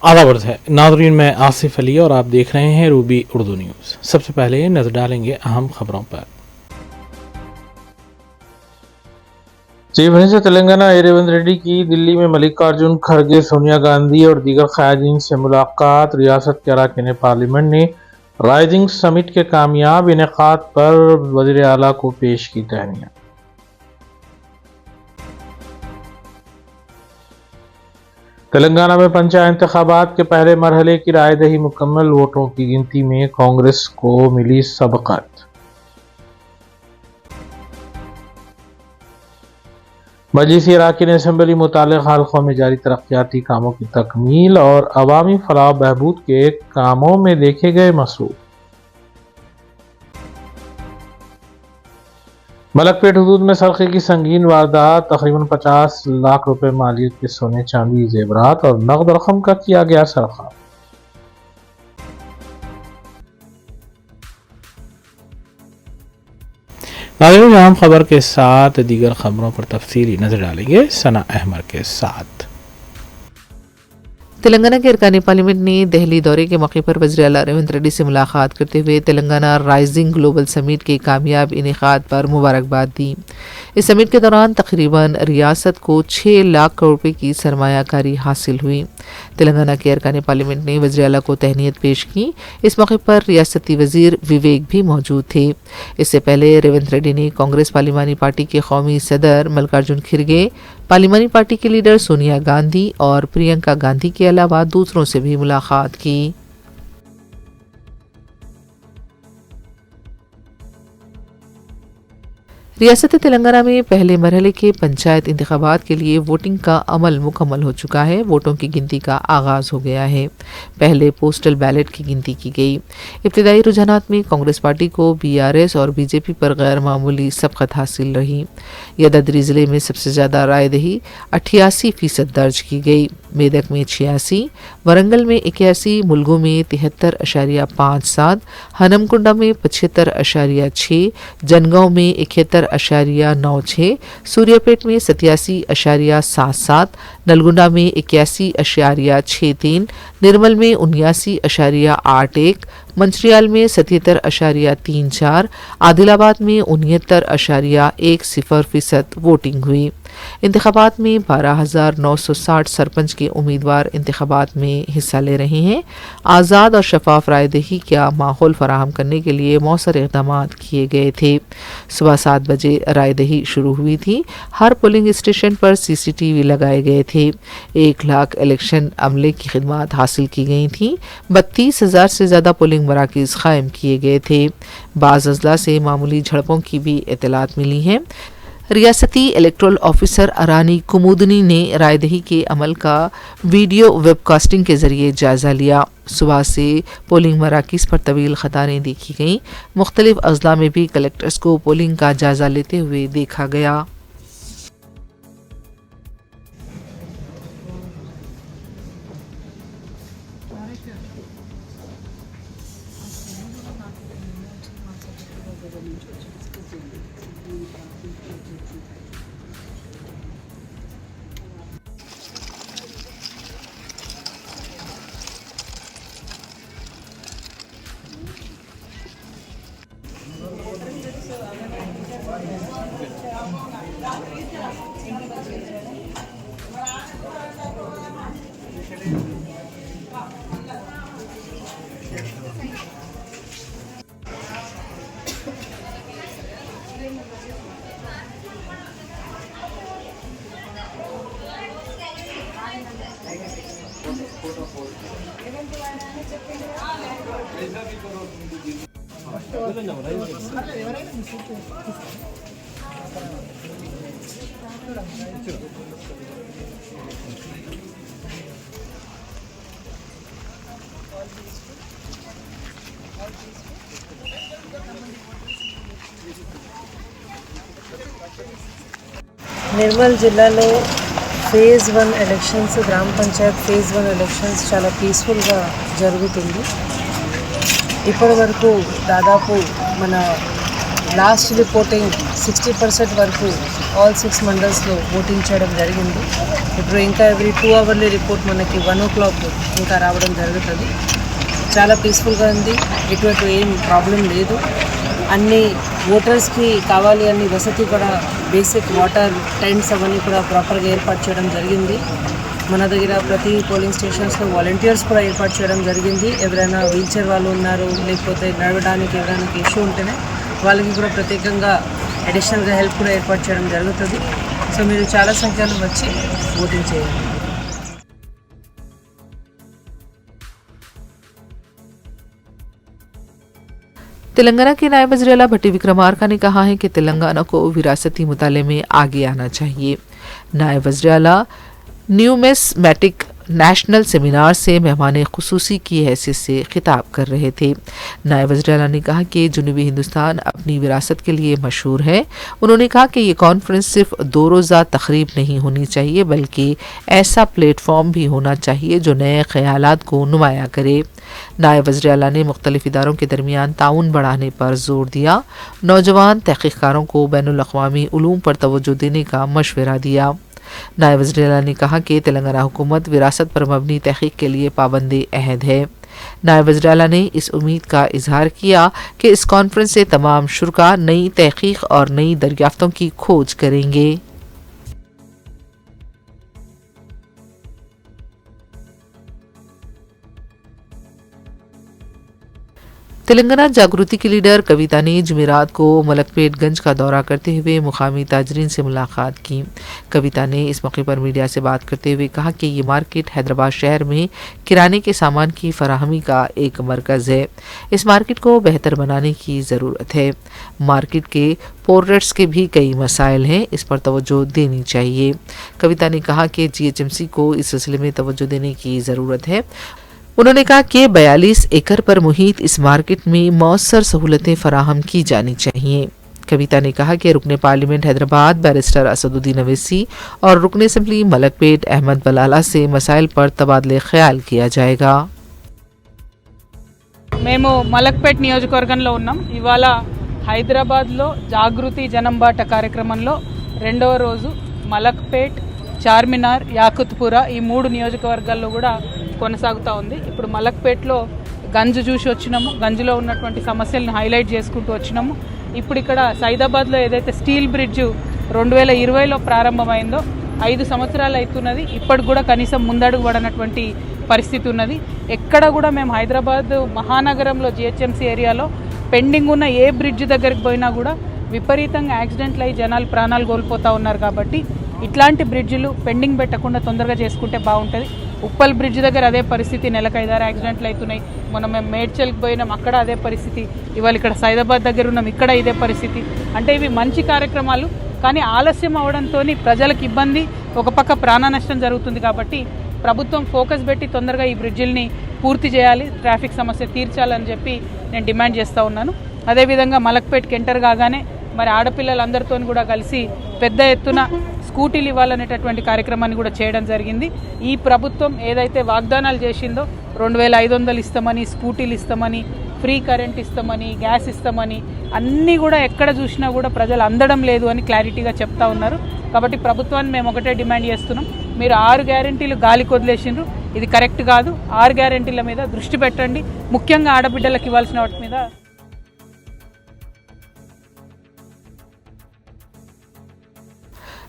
आदाब है नाज़रीन, मैं आसिफ अली और आप देख रहे हैं रूबी उर्दू न्यूज़। सबसे पहले नजर डालेंगे अहम खबरों पर। चीफ मिनिस्टर तेलंगाना रेवंत रेड्डी की दिल्ली में मल्लिकार्जुन खड़गे, सोनिया गांधी और दीगर क़यादीन से मुलाकात। रियासत के अरकान पार्लियामेंट ने राइजिंग समिट के कामयाब इनेकाद पर वज़ीर आला को पेश की तहनीत। तेलंगाना में पंचायत इंतखाबात के पहले मरहले की रायदही मुकम्मल। वोटों की गिनती में कांग्रेस को मिली सबकत। मजलिसी अरकान असम्बली मुतालिक हल्कों में जारी तरक्याती कामों की तकमील और अवामी फलाह बहबूद के कामों में देखे गए मसरूफ। मलकपेट हदूद में सरक़े की संगीन वारदात। तकरीबन 50 लाख रुपए मालियत के सोने, चांदी, जेवरात और नकद रकम का किया गया सरक़ा। नाज़रीन, अहम खबर के साथ दीगर खबरों पर तफसीली नजर डालेंगे सना अहमद के साथ। तेलंगाना के अरकान पार्लियामेंट ने दिल्ली दौरे के मौके पर वज़ीर आला रेवंत रेड्डी से मुलाकात करते हुए तेलंगाना राइजिंग ग्लोबल समिट के कामयाब इनेकाद पर मुबारकबाद दी। इस समिट के दौरान तकरीबन रियासत को 6 लाख करोड़ रुपए की सरमायाकारी हासिल हुई। तेलंगाना के अरकान पार्लियामेंट ने वज़ीर आला को तहनीत पेश की। इस मौके पर रियासती वज़ीर विवेक भी मौजूद थे। इससे पहले रेवंत रेड्डी ने कांग्रेस पार्लिमानी पार्टी के कौमी सदर मल्लिकार्जुन खड़गे, पार्लिमानी पार्टी की लीडर सोनिया गांधी और प्रियंका गांधी के अलावा दूसरों से भी मुलाकात की। रियासत तेलंगाना में पहले मरहले के पंचायत इंतखाबात के लिए वोटिंग का अमल मुकम्मल हो चुका है। वोटों की गिनती का आगाज़ हो गया है। पहले पोस्टल बैलेट की गिनती की गई। इब्तिदाई रुझानात में कांग्रेस पार्टी को बीआरएस और बीजेपी पर गैर मामूली सबकत हासिल रही। यदाद्री ज़िले में सबसे ज़्यादा रायदही 88% दर्ज की गई। मेदक में 86, वरंगल में 81, मुलगू में 73.57, हनमकुंडा में 75.6, जनगांव में 71.96, सूर्यापेट में 87.77, नलगुंडा में 81.63, निर्मल में 79.81, मंचिरियाल में 77.34, आदिलाबाद में 69.10% वोटिंग हुई। इंतखाबात में 12,960 सरपंच के उम्मीदवार इंतखाबात में हिस्सा ले रहे हैं। आज़ाद और शफाफ रायदही का माहौल फराहम करने के लिए मौसर इक़दामात किए गए थे। सुबह 7 बजे रायदही शुरू हुई थी। हर पोलिंग स्टेशन पर CCTV लगाए गए थे। 1 लाख इलेक्शन अमले की खिदमात हासिल की गई थी। 32,000 से ज़्यादा पोलिंग मराकज़ कायम किए गए थे। बाज़ अजला से मामूली झड़पों की भी इत्तलात मिली हैं। रियासती इलेक्टोरल ऑफिसर अरानी कुमुदनी ने रायदही के अमल का वीडियो वेबकास्टिंग के जरिए जायज़ा लिया। सुबह से पोलिंग मराकज़ पर तवील कतारें देखी गईं। मुख्तलिफ अजला में भी कलेक्टर्स को पोलिंग का जायज़ा लेते हुए देखा गया। నిర్మల్ జిల్లాలో ఫేజ్ 1 ఎలక్షన్స్, గ్రామ పంచాయత్ ఫేజ్ 1 ఎలక్షన్స్ చాలా పీస్ఫుల్గా జరుగుతుంది. ఇప్పటి వరకు దాదాపు మన లాస్ట్ రిపోర్టింగ్ 60% వరకు ఆల్ 6 మండల్స్లో ఓటింగ్ చేయడం జరిగింది. ఇప్పుడు ఇంకా ఎవ్రీ 2 అవర్లీ రిపోర్ట్ మనకి 1 o'clock ఇంకా రావడం జరుగుతుంది. చాలా పీస్ఫుల్గా ఉంది, ఎటువంటి ఏం ప్రాబ్లం లేదు. అన్ని ఓటర్స్కి కావాలి అన్ని వసతి కూడా, బేసిక్ వాటర్ టెంట్స్ అవన్నీ కూడా ప్రాపర్గా ఏర్పాటు చేయడం జరిగింది. మన దగ్గర ప్రతి పోలింగ్ స్టేషన్స్లో వాలంటీర్స్ కూడా ఏర్పాటు చేయడం జరిగింది. ఎవరైనా వీల్చైర్ వాళ్ళు ఉన్నారు, లేకపోతే నడవడానికి ఎవరైనా ఇష్యూ ఉంటేనే వాళ్ళకి కూడా ప్రత్యేకంగా అడిషనల్గా హెల్ప్ కూడా ఏర్పాటు చేయడం జరుగుతుంది. సో మీరు చాలా సంఖ్యలో వచ్చి ఓటింగ్ చేయండి. तेलंगाना के नायब वज़ीर-ए-आला भट्टी विक्रमार्का ने कहा है कि तेलंगाना को विरासती मुताले में आगे आना चाहिए। नायब वज़ीर-ए-आला न्यूमिस्मैटिक नेशनल सेमिनार से मेहमान खुसूसी की हैसियत से खिताब कर रहे थे। नायब वज़ीर-ए-आला ने कहा कि जुनूबी हिंदुस्तान अपनी विरासत के लिए मशहूर है। उन्होंने कहा कि ये कॉन्फ्रेंस सिर्फ 2 रोज़ा तकरीब नहीं होनी चाहिए, बल्कि ऐसा प्लेटफॉर्म भी होना चाहिए जो नए ख्यालात को नुमाया करे। नायब वज़ीर-ए-आला ने मुख्तलिफ इदारों के दरमियान ताउन बढ़ाने पर जोर दिया। नौजवान तहक़ीक़कारों को बैनुल-अक़वामी उलूम पर तवज्जो देने का मशवरा दिया। नायब वज़ीर-ए-आला ने कहा कि तेलंगाना हुकूमत विरासत पर मबनी तहक़ीक़ के लिए पाबंद अहद है। नायब वज़ीर-ए-आला ने इस उम्मीद का इजहार किया कि इस कॉन्फ्रेंस से तमाम शुरा नई तहक़ीक़ और नई दरियाफ़तों की खोज करेंगे। तेलंगाना जागृति की लीडर कविता ने जुमेरात को मलकपेट गंज का दौरा करते हुए मुकामी ताजरीन से मुलाकात की। कविता ने इस मौके पर मीडिया से बात करते हुए कहा कि ये मार्केट हैदराबाद शहर में किराने के सामान की फराहमी का एक मरकज़ है। इस मार्केट को बेहतर बनाने की ज़रूरत है। मार्केट के पोर्ट्स के भी कई मसाइल हैं, इस पर तवज्जो देनी चाहिए। कविता ने कहा कि GHMC को इस सिलसिले में तवज्जो देने की ज़रूरत है। उन्होंने कहा कि 42 एकड़ पर मुहित इस मार्केट में मौसर सहूलतें फराहम की जानी चाहिए। कविता ने कहा कि रुकने पार्लियामेंट हैदराबाद बैरिस्टर असदुद्दीन अवैसी और रुकने असम्बली मलकपेट अहमद बलाला से मसाइल पर तबादले ख्याल किया जाएगा। మేము మలక్పేట్ నియోజకవర్గంలో ఉన్నాం. ఇవాళ హైదరాబాద్లో జాగృతి జనంబాట కార్యక్రమంలో రెండవ రోజు మలక్పేట్, చార్మినార్, యాకుత్పురా ఈ 3 నియోజకవర్గాల్లో కూడా కొనసాగుతూ ఉంది. ఇప్పుడు మలక్పేట్లో గంజ్ చూసి వచ్చినాము, గంజ్లో ఉన్నటువంటి సమస్యలను హైలైట్ చేసుకుంటూ వచ్చినాము. ఇప్పుడు ఇక్కడ సైదాబాద్లో ఏదైతే స్టీల్ బ్రిడ్జ్ 2020లో ప్రారంభమైందో 5 సంవత్సరాలు అవుతున్నది, ఇప్పటికి కూడా కనీసం ముందడుగు పడనటువంటి పరిస్థితి ఉన్నది. ఎక్కడ కూడా మేము హైదరాబాద్ మహానగరంలో GHMC ఏరియాలో పెండింగ్ ఉన్న ఏ బ్రిడ్జ్ దగ్గరికి పోయినా కూడా విపరీతంగా యాక్సిడెంట్లు అయ్యి జనాలు ప్రాణాలు కోల్పోతూ ఉన్నారు. కాబట్టి ఇట్లాంటి బ్రిడ్జిలు పెండింగ్ పెట్టకుండా తొందరగా చేసుకుంటే బాగుంటుంది. ఉప్పల్ బ్రిడ్జ్ దగ్గర అదే పరిస్థితి, నెలకు 5-6 యాక్సిడెంట్లు అవుతున్నాయి. మనం మేము మేడ్చల్కి పోయినాం, అక్కడ అదే పరిస్థితి. ఇవాళ ఇక్కడ సైదాబాద్ దగ్గర ఉన్నాం, ఇక్కడ ఇదే పరిస్థితి. అంటే ఇవి మంచి కార్యక్రమాలు, కానీ ఆలస్యం అవడంతో ప్రజలకు ఇబ్బంది, ఒక పక్క ప్రాణ నష్టం జరుగుతుంది. కాబట్టి ప్రభుత్వం ఫోకస్ పెట్టి తొందరగా ఈ బ్రిడ్జిల్ని పూర్తి చేయాలి, ట్రాఫిక్ సమస్య తీర్చాలని చెప్పి నేను డిమాండ్ చేస్తూ ఉన్నాను. అదేవిధంగా మలక్పేట్కి ఎంటర్ కాగానే మరి ఆడపిల్లలందరితో కూడా కలిసి పెద్ద ఎత్తున స్కూటీలు ఇవ్వాలనేటటువంటి కార్యక్రమాన్ని కూడా చేయడం జరిగింది. ఈ ప్రభుత్వం ఏదైతే వాగ్దానాలు చేసిందో 2500 ఇస్తామని, స్కూటీలు ఇస్తామని, ఫ్రీ కరెంట్ ఇస్తామని, గ్యాస్ ఇస్తామని అన్నీ కూడా ఎక్కడ చూసినా కూడా ప్రజలు అందడం లేదు అని క్లారిటీగా చెప్తా ఉన్నారు. కాబట్టి ప్రభుత్వాన్ని మేము ఒకటే డిమాండ్ చేస్తున్నాం, మీరు 6 గ్యారెంటీలు గాలికి వదిలేసిండ్రు, ఇది కరెక్ట్ కాదు. 6 గ్యారెంటీల మీద దృష్టి పెట్టండి, ముఖ్యంగా ఆడబిడ్డలకు ఇవ్వాల్సిన వాటి మీద.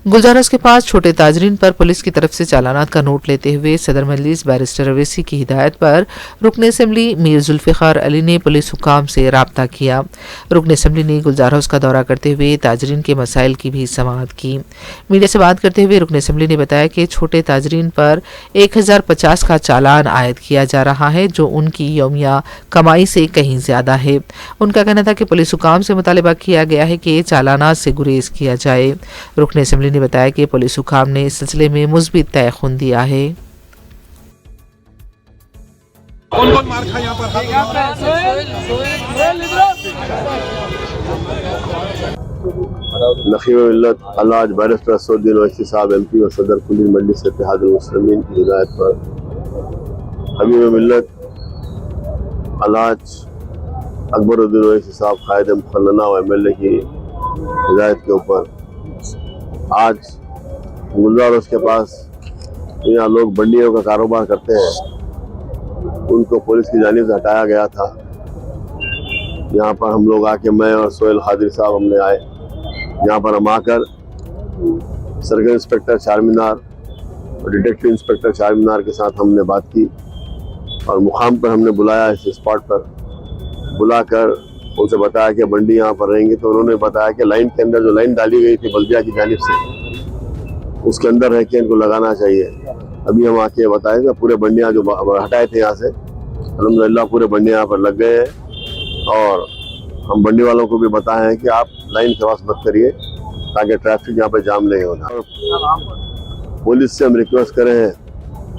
गुलजारों के पास छोटे ताजरीन पर पुलिस की तरफ से चालानात का नोट लेते हुए सदर मजलिस बैरिस्टर अवैसी की हिदायत पर रुकन असम्बली मीर जुल्फ़िकार अली ने पुलिस हुकाम से रब्ता किया। रुकन असम्बली ने गुलजार हाउस का दौरा करते हुए ताजरीन के मसाइल की भी समाअत की। मीडिया से बात करते हुए रुकन असम्बली ने बताया कि छोटे ताजरीन पर 1050 का चालान आयद किया जा रहा है, जो उनकी यौमिया कमाई से कहीं ज़्यादा है। उनका कहना था कि पुलिस हुकाम से मुतालबा किया गया है कि चालानात से गुरेज किया जाए। रुकन असम्बली ने बताया कि पुलिस हुकाम ने इस सिलसिले में मुस्बित तयखुन दिया है। कौन मार खा यहाँ पर? नखीम मिल्लत अल्लाह बैरिस्टर असदुद्दीन ओवैसी साहब MP और सदर कुल्ली मजलिस इत्तेहादुल मुस्लिमीन की हिदायत पर हमीम मिल्लत अल्लाह अकबरुद्दीन ओवैसी साहब कायद मुखन्ना और MLA की हिदायत के ऊपर आज गुलजार उसके पास यहाँ लोग बंडियों का कारोबार करते हैं, उनको पुलिस की जानिब से हटाया गया था। यहाँ पर हम लोग आके, मैं और सोहेल खादिर साहब हमने आए, यहाँ पर हम आकर सर्कल इंस्पेक्टर चारमीनार और डिटेक्टिव इंस्पेक्टर चारमीनार के साथ हमने बात की और मुकाम पर हमने बुलाया, इस स्पॉट पर बुलाकर उनसे बताया कि बंडी यहाँ पर रहेंगे। तो उन्होंने बताया कि लाइन के अंदर जो लाइन डाली गई थी बल्दिया की जानिब से, उसके अंदर रह के इनको लगाना चाहिए। अभी हम आके बताए कि पूरे बंडियाँ जो हटाए थे यहाँ से, अल्हम्दुलिल्लाह पूरे बंडे यहाँ पर लग गए हैं। और हम बंडी वालों को भी बताए हैं कि आप लाइन क्रॉस मत करिए ताकि ट्रैफिक यहाँ पर जाम नहीं होता। और पुलिस से हम रिक्वेस्ट करे हैं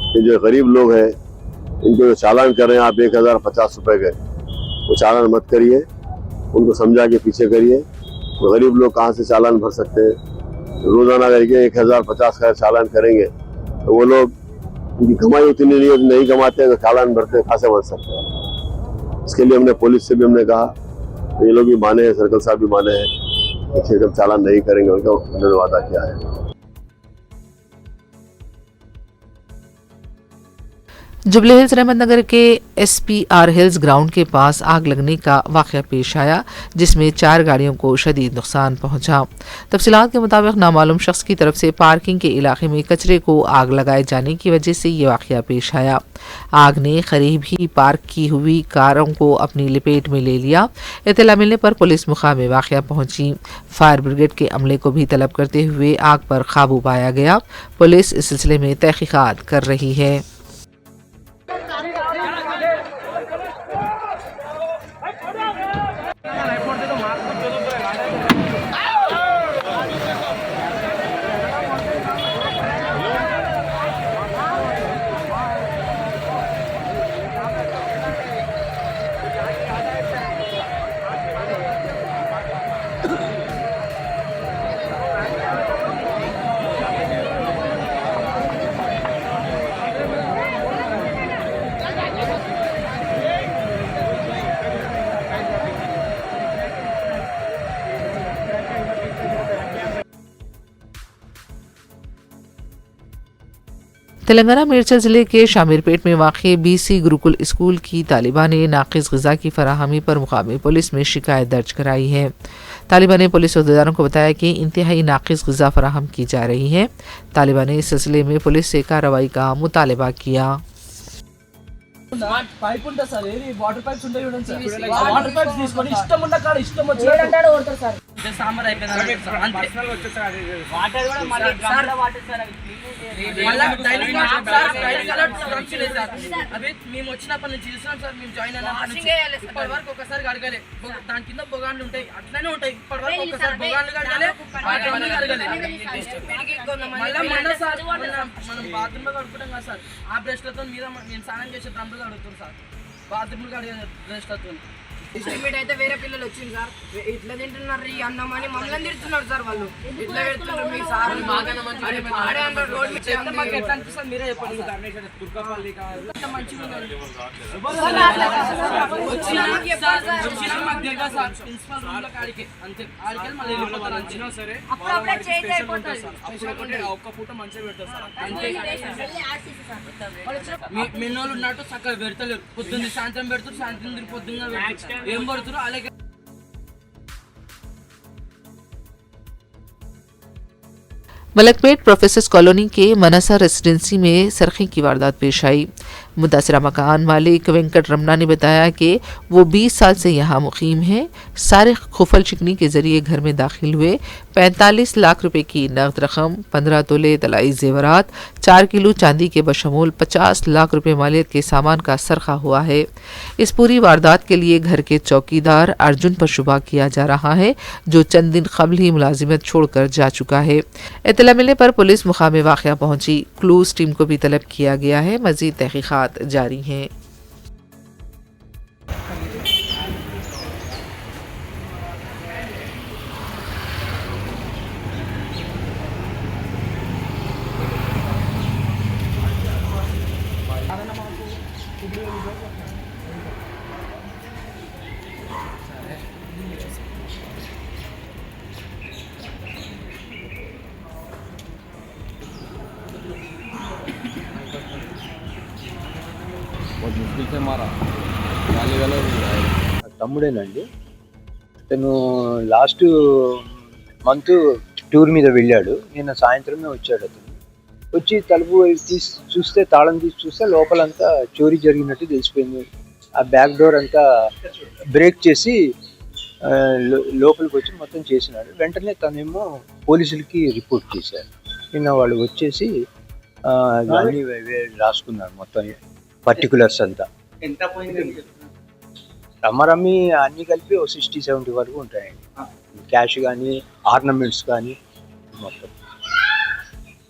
कि जो गरीब लोग हैं इनको जो चालान कर रहे हैं आप 1050 रुपये के, वो चालान मत करिए, उनको समझा के पीछे करिए। तो गरीब लोग कहाँ से चालान भर सकते हैं? रोजाना करके 1050 का चालान करेंगे तो वो लोग, उनकी कमाई उतनी नहीं कमाते हैं तो चालान भरते कहाँ से बन सकते हैं? इसके लिए हमने पुलिस से भी हमने कहा, ये लोग भी माने हैं, सर्कल साहब भी माने हैं कि हम चालान नहीं करेंगे, उनका उन्होंने वादा किया है। जुबली हिल्स रहमत नगर के SPR हिल्स ग्राउंड के पास आग लगने का वाक़या पेश आया, जिसमें 4 गाड़ियों को शदीद नुकसान पहुंचा। तफसीलात के मुताबिक नामालूम शख्स की तरफ से पार्किंग के इलाके में कचरे को आग लगाए जाने की वजह से ये वाक़या पेश आया। आग ने करीब ही पार्क की हुई कारों को अपनी लपेट में ले लिया। इत्तला मिलने पर पुलिस मुकाम वाक़या पहुंची। फायर ब्रिगेड के अमले को भी तलब करते हुए आग पर काबू पाया गया। पुलिस इस सिलसिले में तहकीकात कर रही है। तेलंगाना मिर्चल ज़िले के शामिरपेट में वाक़ BC गुरुकुल स्कूल की तालिबा ने नाक़िस ग़िज़ा की फराहमी पर मुक़ामी पुलिस में शिकायत दर्ज कराई है। तालिबा ने पुलिस अहदेदारों को बताया कि इंतहाई नाक़िस ग़िज़ा फराहम की जा रही है। तालिबा ने इस सिलसिले में पुलिस से कार्रवाई का मुतालबा किया। పైప్ ఉంటుంది సార్, ఏది వాటర్ పైప్స్ ఉంటాయి చూడండి సార్, వాటర్ పైప్స్ తీసుకొని ఇష్టం ఉన్న కాడ ఇష్టం వచ్చినట్టు కొడతారు సార్. సాంబార్ అయిపోయింది పర్సనల్ వచ్చేసారి వాటర్ కూడా మళ్ళీ డ్రమ్లో వాటర్ సార్, అవి మళ్ళీ dining sir, dining alert function లేదు సార్. అవి మేము వచ్చినప్పటి నుంచి చూస్తున్నాం సార్, మేము జాయిన్ అయినప్పటి ఇప్పటి వరకు ఒకసారి కడగలే, దాని కింద బొగాన్లు ఉంటాయి, అట్లనే ఉంటాయి. ఇప్పటి వరకు ఒకసారి బొగాన్లు కడగలే, డ్రమ్లు కడగలే. మళ్ళీ మొన్న సార్ మనం బాత్రూంలో కడుపుకుంటాం కదా సార్, ఆ బ్రష్లతో మీద మేము స్నానం చేసే డ్రమ్లు కడుగుతాం సార్, బాత్రూమ్లు కడిగే బ్రష్లతో. ఎస్టిమేట్ అయితే వేరే పిల్లలు వచ్చింది సార్, ఇట్లా తింటున్నారు ఈ అన్నం అని మమ్మల్ని తిడుతున్నారు సార్. వాళ్ళు ఇట్లా పెడుతున్నారు మీ సార్, రోడ్ మాకు ఎట్లా అనిపిస్తుంది మీరే చెప్పండి సార్. మంచిగా మాకు తెలియదు సార్, ప్రిన్సిపల్ రూమ్ లో కాడికి అంతే, ఆడికి మళ్ళీ వెళ్ళిపోతారు. అంచినా సరే ఒక్క పూట మంచిగా పెడతారు సార్, అంతే. మెన్నోళ్ళు ఉన్నట్టు చక్కగా పెడతలేరు, పొద్దున్న సాయంత్రం పెడతారు, సాయంత్రం తిరిగి పొద్దున్న పెడతారు, ఏం పడుతున్నారు అలాగే. मलकपेट प्रोफेसर्स कॉलोनी के मनसा रेसिडेंसी में सरखी की वारदात पेश आई। मुतासरा मकान मालिक वेंकट रमना ने बताया कि वो 20 साल से यहाँ मुकीम हैं। सारे खुफल चिकनी के जरिए घर में दाखिल हुए। 45 लाख रुपए की नकद रकम, 15 तोले तलाई जेवरात, 4 किलो चांदी के बशमूल 50 लाख रुपए मालियत के सामान का सरखा हुआ है। इस पूरी वारदात के लिए घर के चौकीदार अर्जुन पर शुबा किया जा रहा है, जो चंद दिन कबल ही मुलाजिमत छोड़कर जा चुका है। इत्तला मिलने पर पुलिस मुकाम वाक़या पहुंची। क्लूज टीम को भी तलब किया गया है। मज़ीद तहकीक़ात जारी हैं। बहुत मुश्किल से मारा, गाली गलौज भी आए। తమ్ముడేనండి. తను లాస్ట్ మంత్ టూర్ మీద వెళ్ళాడు. నిన్న సాయంత్రమే వచ్చాడు అతను. వచ్చి తలుపు చూస్తే తాళం తీసి చూస్తే లోపలంతా చోరీ జరిగినట్టు తెలిసిపోయింది. ఆ బ్యాక్ డోర్ అంతా బ్రేక్ చేసి లోపలికి వచ్చి మొత్తం చేసినాడు. వెంటనే తనేమో పోలీసులకి రిపోర్ట్ చేశారు. నిన్న వాళ్ళు వచ్చేసి అన్నీ రాసుకున్నారు మొత్తం పర్టికులర్స్ అంతా. ఎంత పోయింది? రమ్మరమ్మి అన్నీ కలిపి 60-70 వరకు ఉంటాయండి. క్యాష్ కానీ ఆర్నమెంట్స్ కానీ మొత్తం.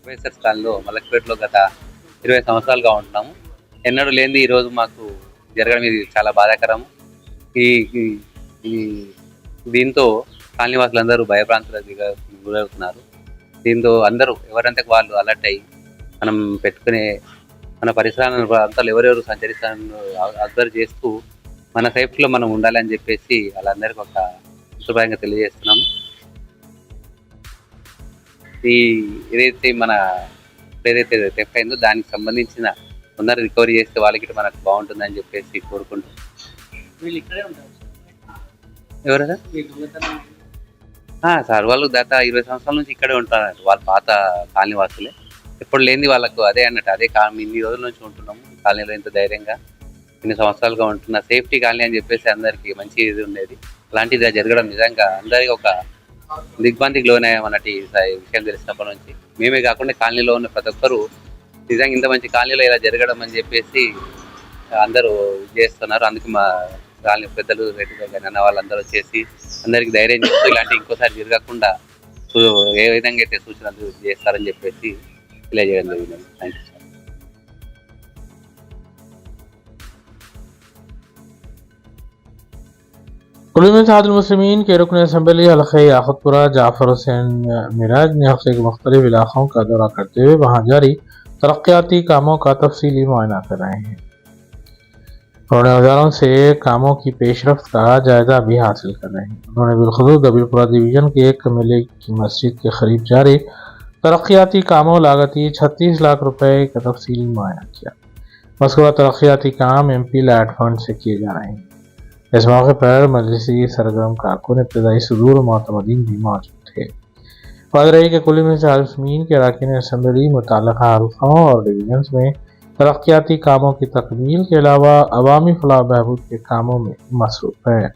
వైఎస్ఆర్ కాలనీలో మలక్పేటలో గత 20 సంవత్సరాలుగా ఉంటున్నాము. ఎన్నడూ లేనిది ఈరోజు మాకు జరగడం ఇది చాలా బాధాకరము. ఈ దీంతో కాలనీవాసులందరూ భయభ్రాంతులకు గురవుతున్నారు. దీంతో అందరూ ఎవరంటే వాళ్ళు అలర్ట్ అయ్యి మనం పెట్టుకునే మన పరిసరాలను ప్రాంతాలు ఎవరెవరు సంచరిస్తారో అబ్జర్వ్ చేస్తూ మన సేఫ్టీలో మనం ఉండాలని చెప్పేసి వాళ్ళందరికీ ఒక శుభ్రంగా తెలియజేస్తున్నాము. ఏదైతే ఏదైతే థెఫ్ట్ అయిందో దానికి సంబంధించిన తొందరగా రికవరీ చేస్తే వాళ్ళకి మనకు బాగుంటుందని చెప్పేసి కోరుకుంటున్నాం. వీళ్ళు ఇక్కడే ఉంటారు ఎవరైనా సార్ వాళ్ళు గత 20 సంవత్సరాల నుంచి ఇక్కడే ఉంటున్నారు. వాళ్ళ పాత కాలనీవాసులే. ఎప్పుడు లేనిది వాళ్ళకు అదే అన్నట్టు అదే ఇన్ని రోజుల నుంచి ఉంటున్నాము కాలనీలో. ఇంత ధైర్యంగా ఇన్ని సంవత్సరాలుగా ఉంటున్న సేఫ్టీ కాలనీ అని చెప్పేసి అందరికీ మంచి ఇది ఉండేది. అలాంటిది జరగడం నిజంగా అందరికీ ఒక దిగ్భ్రాంతికి లోనయ్యామన్నట్టు ఈ విషయం తెలిసినప్పటి నుంచి మేమే కాకుండా కాలనీలో ఉన్న ప్రతి ఒక్కరు నిజంగా ఇంత మంచి కాలనీలో ఇలా జరగడం అని చెప్పేసి అందరూ చేస్తున్నారు. అందుకే మా కాలనీ పెద్దలు రెడ్డి అన్న వాళ్ళందరూ వచ్చేసి అందరికి ధైర్యం చేస్తూ ఇలాంటి ఇంకోసారి జరగకుండా ఏ విధంగా అయితే సూచనలు చేస్తారని చెప్పేసి తెలియజేయడం జరిగింది. Thank you sir. कुल्लू में इत्तेहादुल मुस्लिमीन के रुकन असम्बली हल्क़े याक़ूतपुरा जाफ़र हुसैन मिराज ने हफ़्ते के मुख्तलिफ इलाक़ों का दौरा करते हुए वहाँ जारी तरक्याती कामों का तफसीली मुआयना कर रहे हैं। उन्होंने औजारों से कामों की पेशरफ्त का जायज़ा भी हासिल कर रहे हैं। उन्होंने बिलखुसूस दबिलपुरा डिवीज़न के एक कमेले की मस्जिद के करीब जारी तरक्याती कामों लागती 36 लाख रुपए का तफसीली मुआयना किया। मज़कूरा तरक्याती काम MP लैड फंड से किए जा रहे हैं। इस मौके पर मजलिसी सरगर्म कारकुन इब्तदाई सदूर मोतमदीन भी मौजूद थे। बात रही कि कुल्लू में इत्तेहादुल मुस्लिमीन के अरकान असम्बली मुतल्लिक़ा हल्क़ों और डिवीज़न्स में तरक्याती कामों की तकमील के अलावा अवामी फलाह बहबूद के कामों में मसरूफ़ है।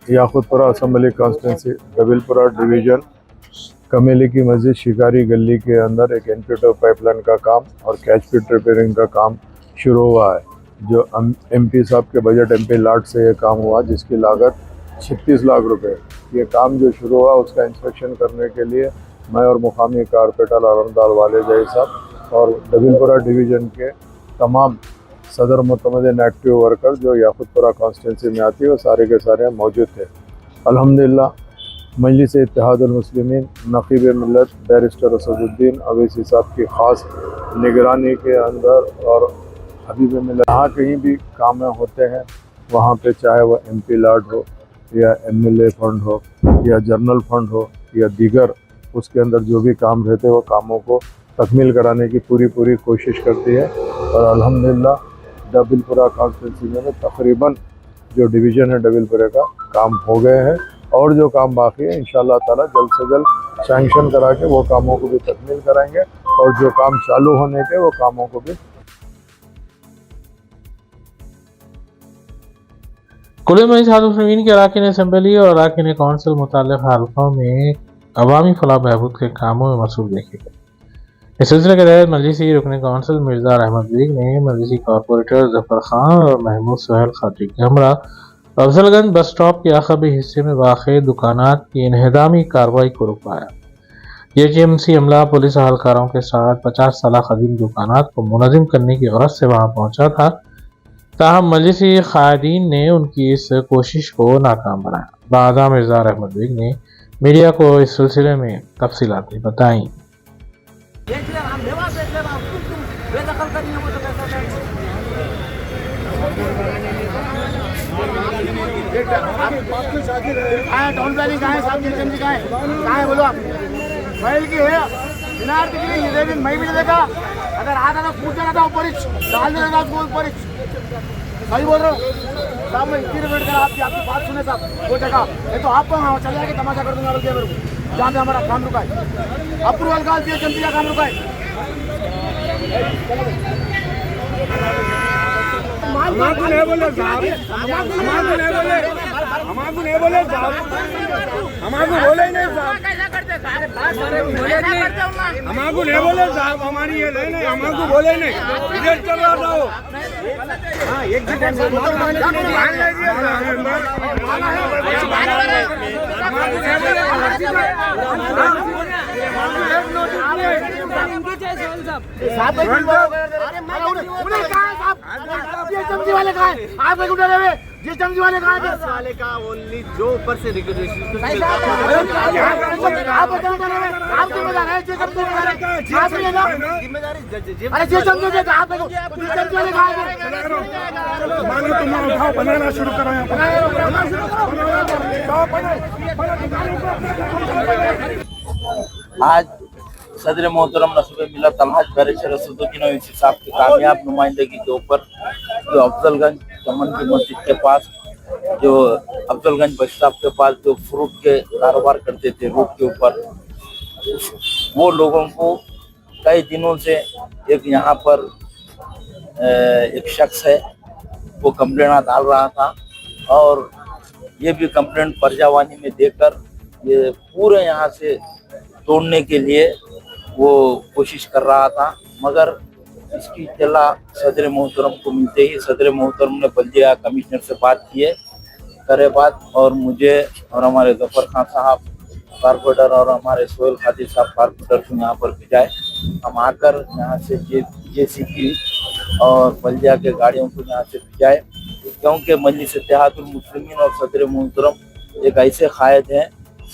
याक़ूतपुरा असम्बली कॉन्स्टिट्यूंसी डबिलपुरा डिवीज़न कमेली की मस्जिद शिकारी गली के अंदर एक एनपीटो पाइपलाइन का काम और कैच पिट रिपेयरिंग का काम शुरू हुआ है, जो MP साहब के बजट MP लाट से ये काम हुआ, जिसकी लागत 36 लाख रुपए। ये काम जो शुरू हुआ उसका इंस्पेक्शन करने के लिए मैं और मुकामी कारपेटर आलमदार वाले जय साहब और डबिलपुरा डिवीज़न के तमाम सदर मुतमदीन एक्टिव वर्कर जो याक़ूतपुरा कॉन्स्टिट्यूंसी में आती है वो सारे के सारे मौजूद थे। अल्हम्दुलिल्लाह मजलिस इत्तेहादुल मुस्लिमीन नक़ीब मिल्लत बैरिस्टर असदुद्दीन अवैसी साहब की ख़ास निगरानी के अंदर और हबीब मिल्लत जहाँ कहीं भी काम होते हैं वहाँ पे चाहे वह MP लाट हो या MLA फंड हो या जर्नल फंड हो या दीगर उसके अंदर जो भी काम रहते हैं वो कामों को तकमील कराने की पूरी कोशिश करती है। और अल्हम्दुलिल्लाह डबिलपुरा कॉन्स्टिट्यूंसी में तकरीबन जो डिवीज़न है डबिलपुरा का काम हो गए हैं और जो काम बाकी है इंशाअल्लाह ताला जल्द से जल्द सैंक्शन करा के वो कामों को भी तकमील कराएंगे और जो काम चालू होने के वो कामों को भी। कुल्लू में इत्तेहादुल मुस्लिमीन के अरकान असम्बली और अरकान कौंसिल मुतल्लिक़ा हल्क़ों में अवामी फलाह बहबूद के कामों में मसरूफ़ देखे गए। इस सिलसिले के तहत मजलिसी रुकन कौंसिल मिर्ज़ा रहमत बेग ने मजलिसी कॉरपोरेटर जफ़र खान और महमूद सुहेल खात्री के हमरा अफजलगंज बस स्टॉप के आखिरी हिस्से में वाक़ दुकानात की इन्हदामी कार्रवाई को रुकवाया। JGMC अमला पुलिस अहलकारों के साथ 50 साल कदीम दुकानात को मुनज़्ज़म करने की गरज से वहाँ पहुँचा था। تاہم مجلسی قائدین نے ان کی اس کوشش کو ناکام بنایا۔ بعد مرزا احمد بیگ نے میڈیا کو اس سلسلے میں تفصیلات بتائیں۔ ٹاؤن پلاننگ کہاں ہے صاحب؟ کہاں ہے بولو آپ؟ محل کی ہے مینار دکھ رہی ہے، میں بھی نہیں دیکھا۔ اگر آتا تھا پوچھ رہا تھا اوپر ڈال دے رہا تھا اوپر، صحیح بول رہا ہوں صاحب؟ میں اتنی ویٹ کرا آپ کی بات سنے صاحب وہ جگہ یہ تو آپ کو چل جائے کہ تماشا کر دوں گا میرے کو جہاں پہ ہمارا کام رکا ہے، اپروول کا پی ایچ ایم سی کا کام رکا ہے۔ ہمارے نہیں بولے صاحب، ہمارے نہیں بولے، ہمارے نہیں بولے صاحب، ہمارے بولے ہی نہیں صاحب، ہمارے نہیں بولے صاحب، ہماری یہ نہیں، ہمارے بولے نہیں، ادھر چل رہا تھا وہ۔ ہاں ایک والے کہاں ہیں آپ والے والے کہاں والے کا اونلی جو اوپر سے بنانا شروع کرا۔ آج صدر محترم نصیب ملت الحاج بیرشر اسدالدین اویسی صاحب کی کامیاب نمائندگی کے اوپر جو افضل گنج چمن کی مسجد کے پاس، جو افضل گنج بس اسٹاپ کے پاس جو فروٹ کے کاروبار کرتے تھے روڈ کے اوپر، وہ لوگوں کو کئی دنوں سے ایک یہاں پر ایک شخص ہے وہ کمپلینٹ ڈال رہا تھا، اور یہ بھی کمپلینٹ پرجاوانی میں دے کر یہ پورے یہاں سے توڑنے کے لیے وہ کوشش کر رہا تھا، مگر اس کی اطلاع صدر محترم کو ملتے ہی صدر محترم نے بلدیہ کمشنر سے بات کرے بات، اور مجھے اور ہمارے ظفر خان صاحب کارپوریٹر اور ہمارے سہیل خادر صاحب کارپوریٹر کو یہاں پر بھیجائے۔ ہم آ کر یہاں سے جے سی پی اور بلدیہ کے گاڑیوں کو یہاں سے بھیجائے، کیونکہ مجلس اتحاد المسلمین اور صدر محترم ایک ایسے قائد ہیں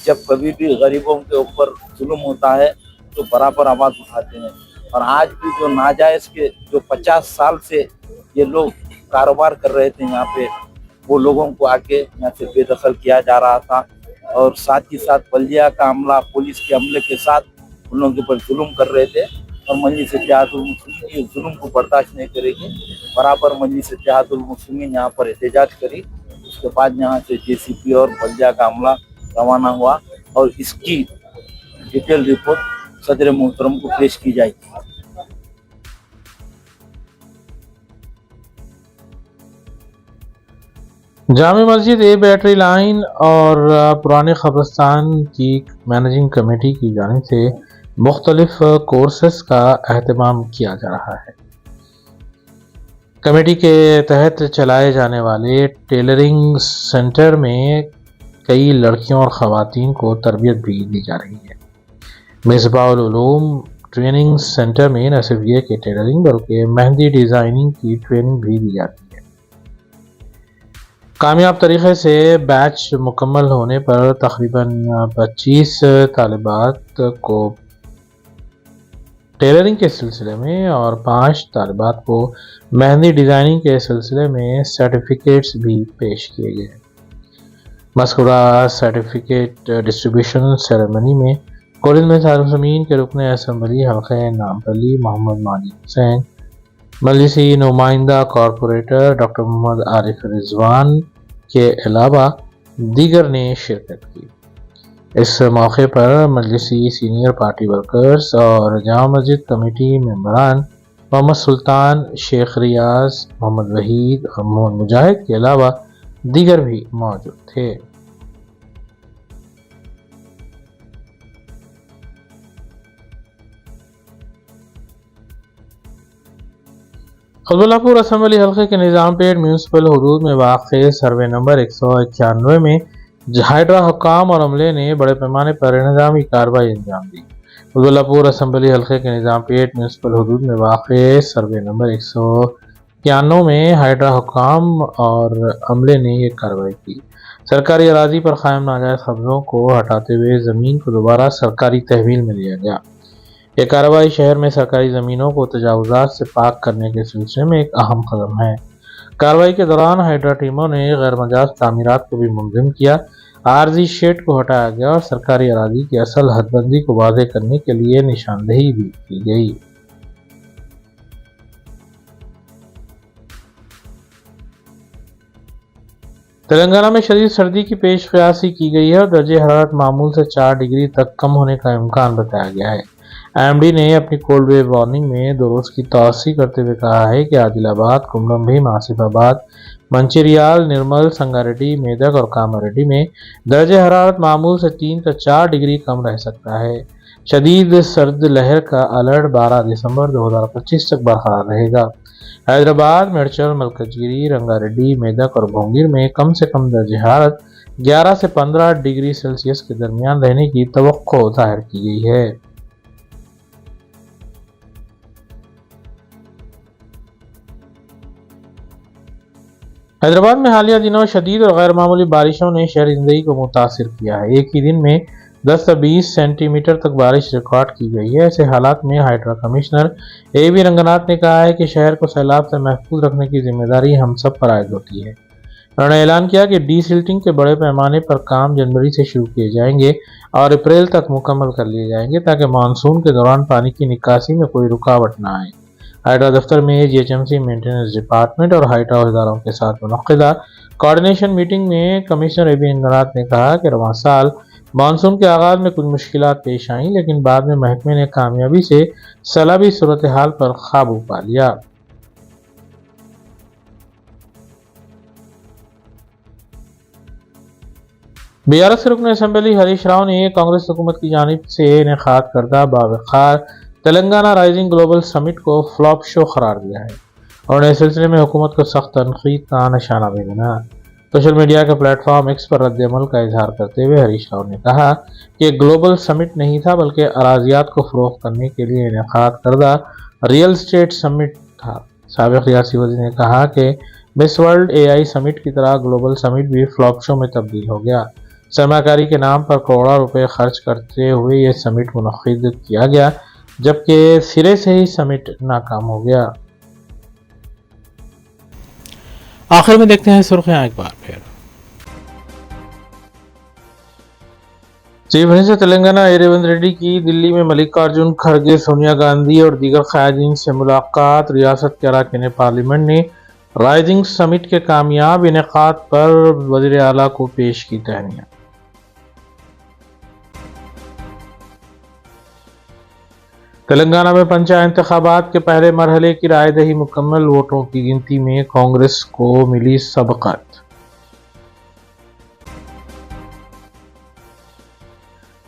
جب کبھی بھی غریبوں کے اوپر ظلم ہوتا ہے تو برابر آواز اٹھاتے ہیں، اور آج بھی جو ناجائز کے جو 50 سال سے یہ لوگ کاروبار کر رہے تھے یہاں پہ، وہ لوگوں کو آ کے یہاں سے بے دخل کیا جا رہا تھا، اور ساتھ ہی ساتھ بلدیہ کا عملہ پولیس کے عملے کے ساتھ ان لوگوں کے اوپر ظلم کر رہے تھے، اور مجلس اتحاد المسلمین اس ظلم کو برداشت نہیں کرے گی۔ برابر مجلس اتحاد المسلمین یہاں پر احتجاج کری، اس کے بعد یہاں سے جے سی پی اور بلدیہ کا عملہ روانہ ہوا، اور اس کی ڈیٹیل رپورٹ صدر محترم کو پیش کی جائے گی۔ جامع مسجد اے بیٹری لائن اور پرانے قبرستان کی مینیجنگ کمیٹی کی جانب سے مختلف کورسز کا اہتمام کیا جا رہا ہے۔ کمیٹی کے تحت چلائے جانے والے ٹیلرنگ سینٹر میں کئی لڑکیوں اور خواتین کو تربیت بھی دی جا رہی ہے۔ مصباح العلوم ٹریننگ سینٹر میں نہ صرف یہ کہ ٹیلرنگ بلکہ مہندی ڈیزائننگ کی ٹریننگ بھی دی جاتی ہے۔ کامیاب طریقے سے بیچ مکمل ہونے پر تقریباً 25 طالبات کو ٹیلرنگ کے سلسلے میں اور 5 طالبات کو مہندی ڈیزائننگ کے سلسلے میں سرٹیفکیٹس بھی پیش کیے گئے۔ مذکورہ سرٹیفکیٹ ڈسٹریبیوشن سیریمنی میں کورل میں سارمین کے رکن اسمبلی حلقہ نامپلی محمد مانی حسین، مجلسی نمائندہ کارپوریٹر ڈاکٹر محمد عارف رضوان کے علاوہ دیگر نے شرکت کی۔ اس موقع پر مجلسی سینئر پارٹی ورکرز اور جامع مسجد کمیٹی ممبران محمد سلطان، شیخ ریاض، محمد وحید اور محمد مجاہد کے علاوہ دیگر بھی موجود تھے۔ قطب اللہ پور اسمبلی حلقے کے نظام پیٹ میونسپل حدود میں واقع سروے نمبر 191 میں ہائیڈرا حکام اور عملے نے بڑے پیمانے پر انتظامی کارروائی انجام دی۔ قطب اللہ پور اسمبلی حلقے کے نظام پیٹ میونسپل حدود میں واقع سروے نمبر 91 में हाइड्रा हुकाम और अमले ने ये कार्रवाई की। सरकारी अराजी पर कायम नाजायज कब्जों को हटाते हुए ज़मीन को दोबारा सरकारी तहवील में लिया गया। ये कार्रवाई शहर में सरकारी ज़मीनों को तजावुज़ात से पाक करने के सिलसिले में एक अहम कदम है। कार्रवाई के दौरान हाइड्रा टीमों ने गैर मजाज तामीरात को भी मुंज़िम किया, आरजी शेड को हटाया गया और सरकारी अराजी की असल हदबंदी को वाज़ेह करने के लिए निशानदेही भी की गई। तेलंगाना में शदीद सर्दी की पेश क़यासी की गई है और दर्जे हरारत मामूल से 4 डिग्री तक कम होने का इम्कान बताया गया है। एमडी ने अपनी कोल्ड वेव वार्निंग में 2 रोज़ की तौसी करते हुए कहा है कि आदिलाबाद, कुमरम भीम, आसिफाबाद, मंचिरियाल, निर्मल, संगारेड्डी, मेदक और कामारेड्डी में दर्जे हरारत मामूल से 3 से 4 डिग्री कम रह सकता है। शदीद सर्द लहर का अलर्ट 12 दिसंबर 2025 तक बरकरार रहेगा। हैदराबाद, मेडचल, मलकजगिरी, रंगारेड्डी, मेदक और भोंगिर में कम से कम दर्जे हरारत 11 से 15 डिग्री सेल्सियस के दरमियान रहने की तवक्को जाहिर की गई है। हैदराबाद में हालिया दिनों शदीद और गैर मामूली बारिशों ने शहरी जिंदगी को मुतासिर किया है। एक ही दिन में 10 से 20 सेंटीमीटर तक बारिश रिकॉर्ड की गई है। ऐसे हालात में हाइड्रा कमिश्नर ए.बी. रंगनाथ ने कहा है कि शहर को सैलाब से महफूज रखने की जिम्मेदारी हम सब पर आयद होती है। उन्होंने ऐलान किया कि डीसिल्टिंग के बड़े पैमाने पर काम जनवरी से शुरू किए जाएंगे और अप्रैल तक मुकम्मल कर लिए जाएंगे ताकि मानसून के दौरान पानी की निकासी में कोई रुकावट न आए। हाइड्रा दफ्तर में जीएचएमसी मेंटेनेंस डिपार्टमेंट और हाइड्रा इदारों के साथ मुनक्किदा कोऑर्डिनेशन मीटिंग में कमिश्नर ए.बी. रंगनाथ ने कहा कि रवां साल मानसून के आगाज में कुछ मुश्किलात पेश आईं, लेकिन बाद में महकमे ने कामयाबी से सैलाबी सूरत हाल पर काबू पा लिया। बीआरएस रुकन असेंबली हरीश राव ने कांग्रेस हुकूमत की जानिब से इनेकाद करदा बावकार तेलंगाना राइजिंग ग्लोबल समिट को फ्लॉप शो करार दिया है और इस सिलसिले में हुकूमत को सख्त तनकीद का निशाना भी बना। सोशल मीडिया के प्लेटफॉर्म एक्स पर रद्द-ए-अमल का इजहार करते हुए हरीश राव ने कहा कि ग्लोबल समिट नहीं था बल्कि अराजियात को फरोख्त करने के लिए इनेकाद करदा रियल स्टेट समिट था। साबिक रियासी वज़ीर ने कहा कि मिस वर्ल्ड एआई समिट की तरह ग्लोबल समिट भी फ्लॉप शो में तब्दील हो गया। सरमाकारी के नाम पर करोड़ों रुपए खर्च करते हुए यह समिट मुनक्किद किया गया जबकि सिरे से ही समिट नाकाम हो गया। आखिर में देखते हैं सुर्खियां एक बार फिर। चीफ मिनिस्टर तेलंगाना रेवंत रेड्डी की दिल्ली में मल्लिकार्जुन खड़गे, सोनिया गांधी और दीगर क़यादीन से मुलाकात। रियासत के अरकान पार्लियामेंट ने राइजिंग समिट के कामयाब इनेकाद पर वज़ीर आला को पेश की तहनीत। तेलंगाना में पंचायत इंतखाबात के पहले मरहले की रायदही मुकम्मल, वोटों की गिनती में कांग्रेस को मिली सबकत।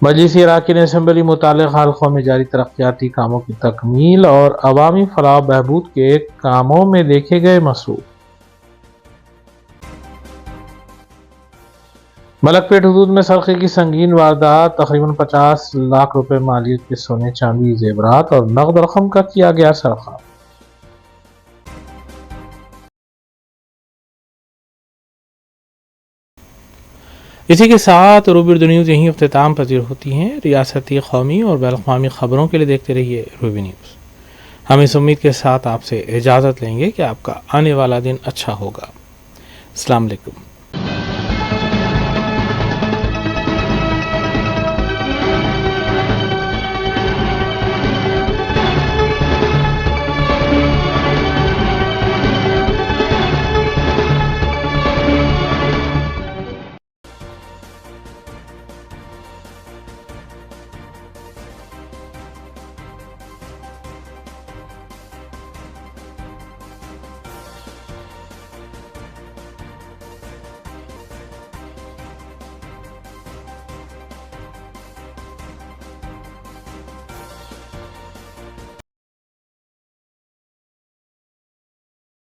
मजलिसी अरकान असेंबली मुतालिक हल्कों में जारी तरक्याती कामों की तकमील और अवामी फलाह बहबूद के कामों में देखे गए मसरूफ। मलकपेट हदूद में सरक़े की संगीन वारदात, तकरीबन 50 लाख रुपए मालियत के सोने, चांदी, जेवरात और नकद रकम का किया गया सरक़ा। इसी के साथ रूबी न्यूज़ यहीं इख्तिताम पजीर होती हैं। रियासती, कौमी और बैनुल-अक़वामी खबरों के लिए देखते रहिए रूबी न्यूज़। हम इस उम्मीद के साथ आपसे इजाज़त लेंगे कि आपका आने वाला दिन अच्छा होगा। अस्सलाम वालेकुम।